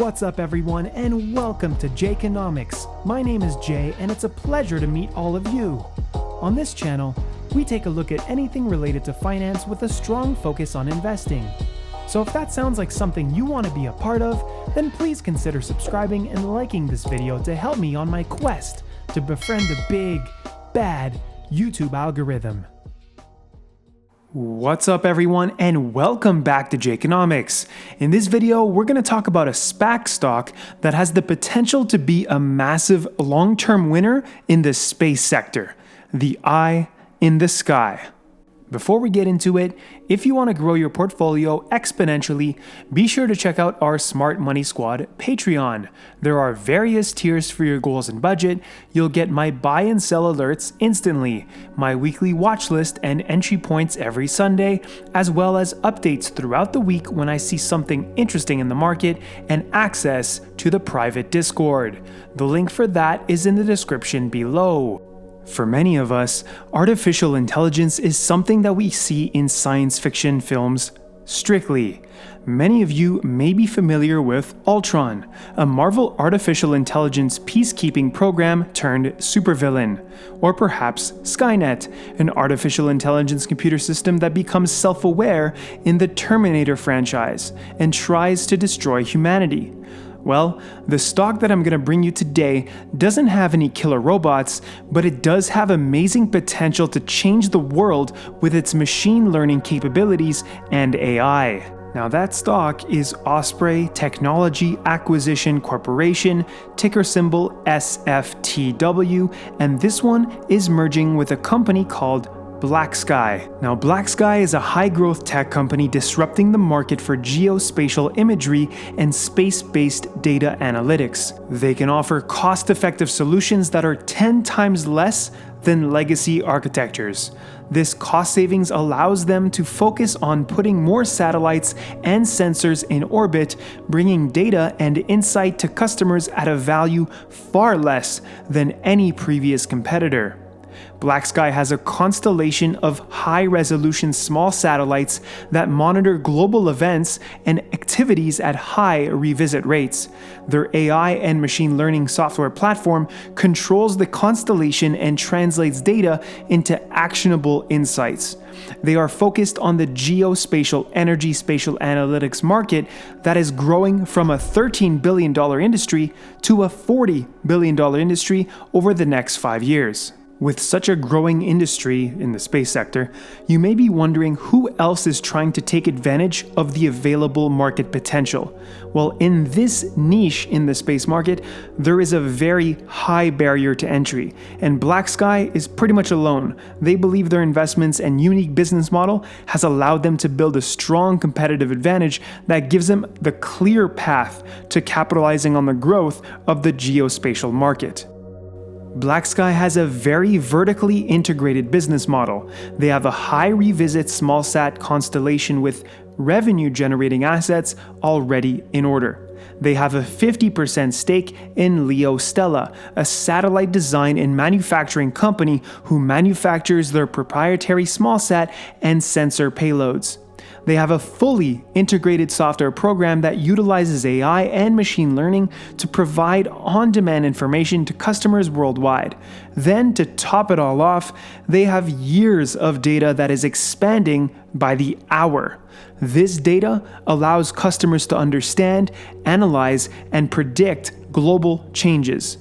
What's up everyone, and welcome to Jayconomics. My name is Jay and it's a pleasure to meet all of you. On this channel, we take a look at anything related to finance with a strong focus on investing. So if that sounds like something you want to be a part of, then please consider subscribing and liking this video to help me on my quest to befriend the big, bad YouTube algorithm. What's up everyone, and welcome back to Jayconomics. In this video, we're going to talk about a SPAC stock that has the potential to be a massive long-term winner in the space sector, the eye in the sky. Before we get into it, if you want to grow your portfolio exponentially, be sure to check out our Smart Money Squad Patreon. There are various tiers for your goals and budget. You'll get my buy and sell alerts instantly, my weekly watch list and entry points every Sunday, as well as updates throughout the week when I see something interesting in the market, and access to the private Discord. The link for that is in the description below. For many of us, artificial intelligence is something that we see in science fiction films strictly. Many of you may be familiar with Ultron, a Marvel artificial intelligence peacekeeping program turned supervillain, or perhaps Skynet, an artificial intelligence computer system that becomes self-aware in the Terminator franchise and tries to destroy humanity. Well, the stock that I'm going to bring you today doesn't have any killer robots, but it does have amazing potential to change the world with its machine learning capabilities and AI. Now that stock is Osprey Technology Acquisition Corporation, ticker symbol SFTW, and this one is merging with a company called BlackSky. Now, BlackSky is a high-growth tech company disrupting the market for geospatial imagery and space-based data analytics. They can offer cost-effective solutions that are 10 times less than legacy architectures. This cost savings allows them to focus on putting more satellites and sensors in orbit, bringing data and insight to customers at a value far less than any previous competitor. BlackSky has a constellation of high-resolution small satellites that monitor global events and activities at high revisit rates. Their AI and machine learning software platform controls the constellation and translates data into actionable insights. They are focused on the geospatial energy spatial analytics market that is growing from a $13 billion industry to a $40 billion industry over the next 5 years. With such a growing industry in the space sector, you may be wondering who else is trying to take advantage of the available market potential. Well, in this niche in the space market, there is a very high barrier to entry, and BlackSky is pretty much alone. They believe their investments and unique business model has allowed them to build a strong competitive advantage that gives them the clear path to capitalizing on the growth of the geospatial market. BlackSky has a very vertically integrated business model. They have a high revisit smallsat constellation with revenue generating assets already in order. They have a 50% stake in LeoStella, a satellite design and manufacturing company who manufactures their proprietary smallsat and sensor payloads. They have a fully integrated software program that utilizes AI and machine learning to provide on-demand information to customers worldwide. Then, to top it all off, they have years of data that is expanding by the hour. This data allows customers to understand, analyze, and predict global changes.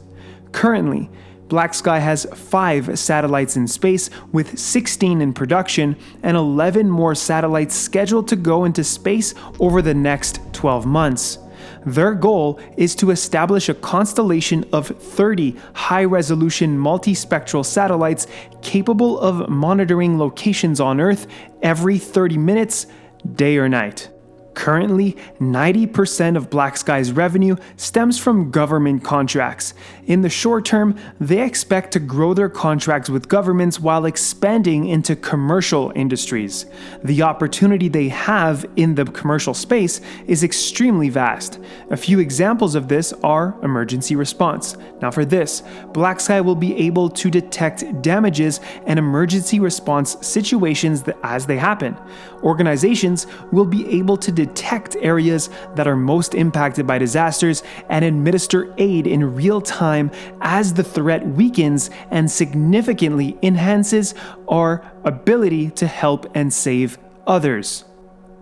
Currently, BlackSky has 5 satellites in space, with 16 in production and 11 more satellites scheduled to go into space over the next 12 months. Their goal is to establish a constellation of 30 high-resolution multispectral satellites capable of monitoring locations on Earth every 30 minutes, day or night. Currently, 90% of BlackSky's revenue stems from government contracts. In the short term, they expect to grow their contracts with governments while expanding into commercial industries. The opportunity they have in the commercial space is extremely vast. A few examples of this are emergency response. Now for this, BlackSky will be able to detect damages and emergency response situations as they happen. Organizations will be able to detect areas that are most impacted by disasters and administer aid in real time as the threat weakens and significantly enhances our ability to help and save others.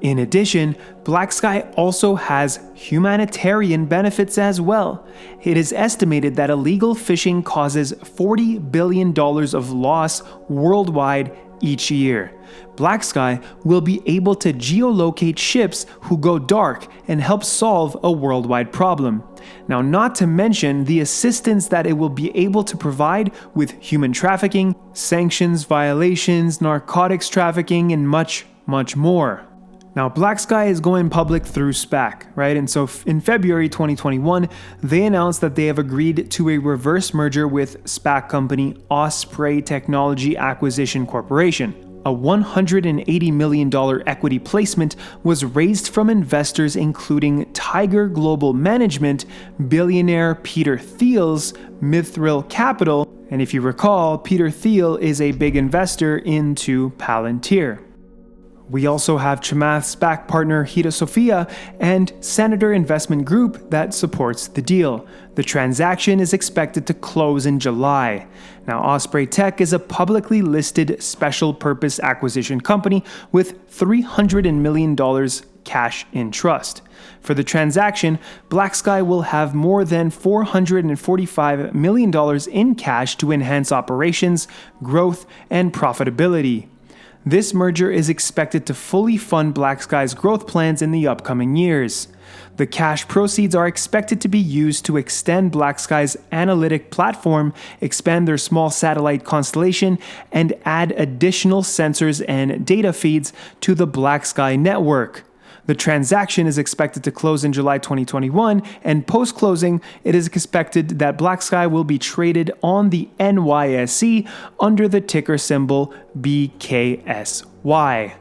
In addition, BlackSky also has humanitarian benefits as well. It is estimated that illegal fishing causes $40 billion of loss worldwide each year. BlackSky will be able to geolocate ships who go dark and help solve a worldwide problem. Now, not to mention the assistance that it will be able to provide with human trafficking, sanctions violations, narcotics trafficking, and much, much more. Now, BlackSky is going public through SPAC, right? And so in February 2021, they announced that they have agreed to a reverse merger with SPAC company Osprey Technology Acquisition Corporation. A $180 million equity placement was raised from investors including Tiger Global Management, billionaire Peter Thiel's Mithril Capital, and if you recall, Peter Thiel is a big investor into Palantir. We also have Chamath's SPAC partner Hida Sophia and Senator Investment Group that supports the deal. The transaction is expected to close in July. Now, Osprey Tech is a publicly listed special purpose acquisition company with $300 million cash in trust. For the transaction, BlackSky will have more than $445 million in cash to enhance operations, growth, and profitability. This merger is expected to fully fund BlackSky's growth plans in the upcoming years. The cash proceeds are expected to be used to extend BlackSky's analytic platform, expand their small satellite constellation, and add additional sensors and data feeds to the BlackSky network. The transaction is expected to close in July 2021, and post-closing, it is expected that BlackSky will be traded on the NYSE under the ticker symbol BKSY.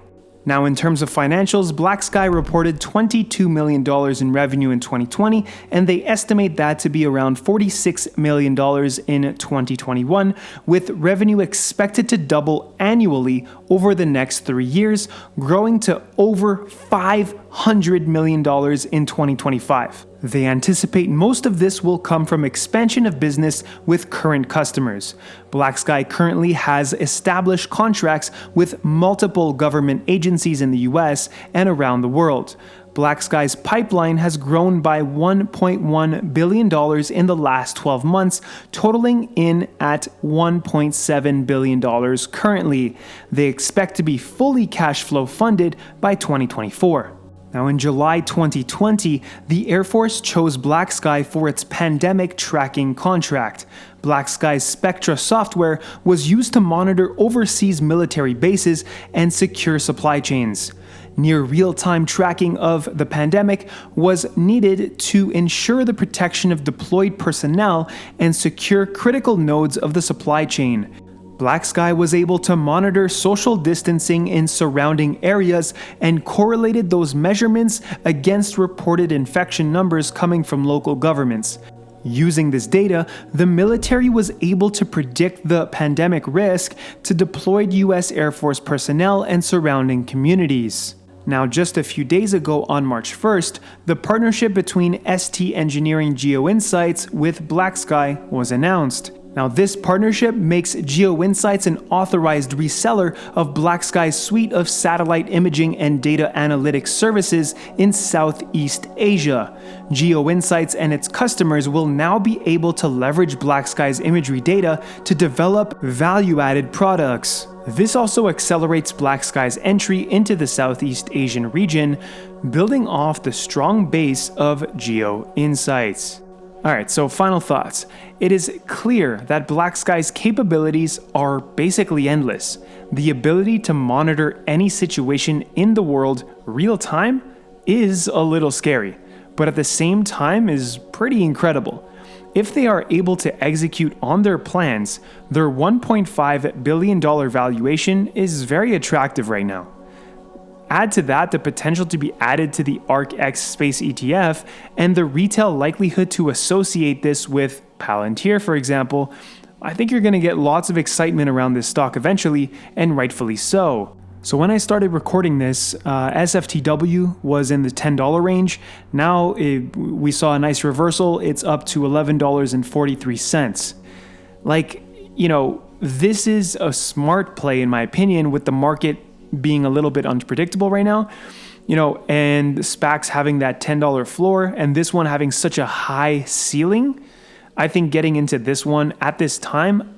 Now, in terms of financials, BlackSky reported $22 million in revenue in 2020, and they estimate that to be around $46 million in 2021, with revenue expected to double annually over the next 3 years, growing to over $500 million in 2025. They anticipate most of this will come from expansion of business with current customers. BlackSky currently has established contracts with multiple government agencies in the US and around the world. BlackSky's pipeline has grown by $1.1 billion in the last 12 months, totaling in at $1.7 billion currently. They expect to be fully cash flow funded by 2024. Now, in July 2020, the Air Force chose BlackSky for its pandemic tracking contract. BlackSky's Spectra software was used to monitor overseas military bases and secure supply chains. Near real-time tracking of the pandemic was needed to ensure the protection of deployed personnel and secure critical nodes of the supply chain. BlackSky was able to monitor social distancing in surrounding areas and correlated those measurements against reported infection numbers coming from local governments. Using this data, the military was able to predict the pandemic risk to deployed US Air Force personnel and surrounding communities. Now, just a few days ago on March 1st, the partnership between ST Engineering GeoInsights with BlackSky was announced. Now, this partnership makes GeoInsights an authorized reseller of BlackSky's suite of satellite imaging and data analytics services in Southeast Asia. GeoInsights and its customers will now be able to leverage BlackSky's imagery data to develop value-added products. This also accelerates BlackSky's entry into the Southeast Asian region, building off the strong base of GeoInsights. Alright, so final thoughts. It is clear that BlackSky's capabilities are basically endless. The ability to monitor any situation in the world real time is a little scary, but at the same time is pretty incredible. if they are able to execute on their plans, their $1.5 billion valuation is very attractive right now. Add to that the potential to be added to the ARKX Space ETF and the retail likelihood to associate this with Palantir, for example, I think you're going to get lots of excitement around this stock eventually, and rightfully so. So when I started recording this, SFTW was in the $10 range. Now we saw a nice reversal. It's up to $11.43. Like, you know, this is a smart play in my opinion, with the market being a little bit unpredictable right now, you know, and SPACs having that $10 floor and this one having such a high ceiling. I think getting into this one at this time,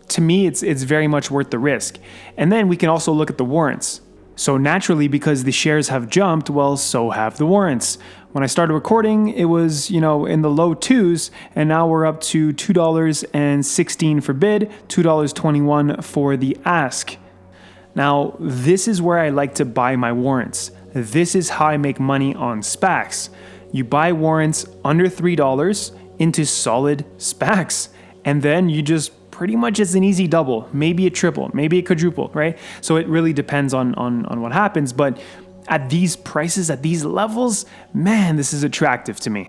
to me, it's very much worth the risk. And then we can also look at the warrants. So naturally, because the shares have jumped, well, so have the warrants. When I started recording, it was, you know, in the low twos, and now we're up to $2.16 for bid, $2.21 for the ask. Now, this is where I like to buy my warrants. This is how I make money on SPACs. You buy warrants under $3 into solid SPACs, and then you just pretty much, it's an easy double, maybe a triple, maybe a quadruple, right? So it really depends on what happens, but at these prices, at these levels, man, this is attractive to me.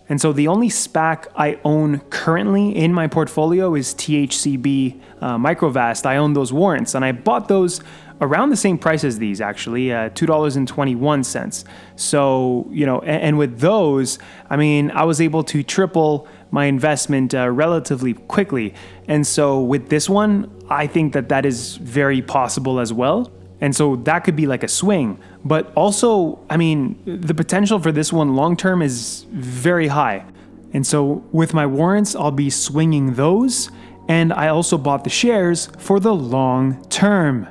And so the only SPAC I own currently in my portfolio is THCB Microvast. I own those warrants, and I bought those around the same price as these, actually, $2.21. So, you know, and with those, I mean, I was able to triple my investment relatively quickly. And so with this one, I think that is very possible as well. And so that could be like a swing. But also, I mean, the potential for this one long term is very high. And so with my warrants, I'll be swinging those. And I also bought the shares for the long term.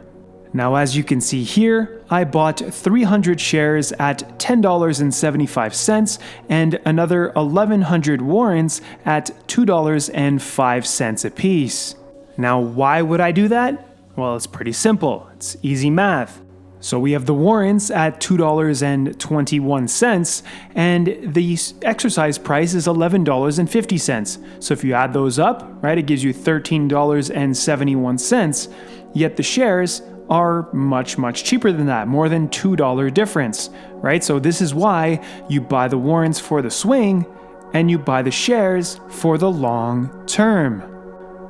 Now, as you can see here, I bought 300 shares at $10.75 and another 1,100 warrants at $2.05 a piece. Now, why would I do that? Well, it's pretty simple. It's easy math. So we have the warrants at $2.21 and the exercise price is $11.50. So if you add those up, right, it gives you $13.71. Yet the shares are much, much cheaper than that, more than $2 difference, right? So this is why you buy the warrants for the swing and you buy the shares for the long term.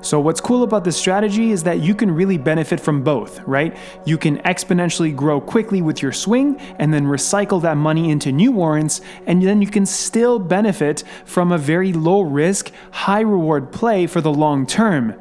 So what's cool about this strategy is that you can really benefit from both, right? You can exponentially grow quickly with your swing and then recycle that money into new warrants, and then you can still benefit from a very low risk, high reward play for the long term.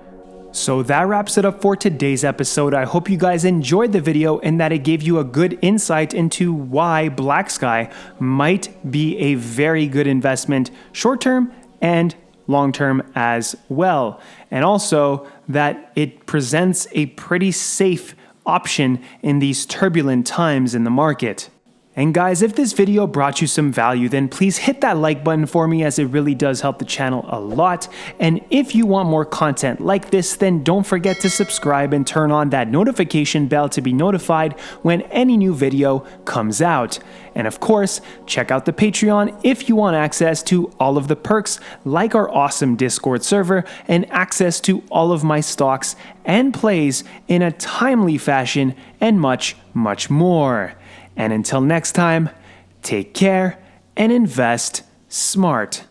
So that wraps it up for today's episode. I hope you guys enjoyed the video and that it gave you a good insight into why BlackSky might be a very good investment short-term and long-term as well. And also that it presents a pretty safe option in these turbulent times in the market. And guys, if this video brought you some value, then please hit that like button for me, as it really does help the channel a lot. And if you want more content like this, then don't forget to subscribe and turn on that notification bell to be notified when any new video comes out. And of course, check out the Patreon if you want access to all of the perks, like our awesome Discord server and access to all of my stocks and plays in a timely fashion, and much, much more. And until next time, take care and invest smart.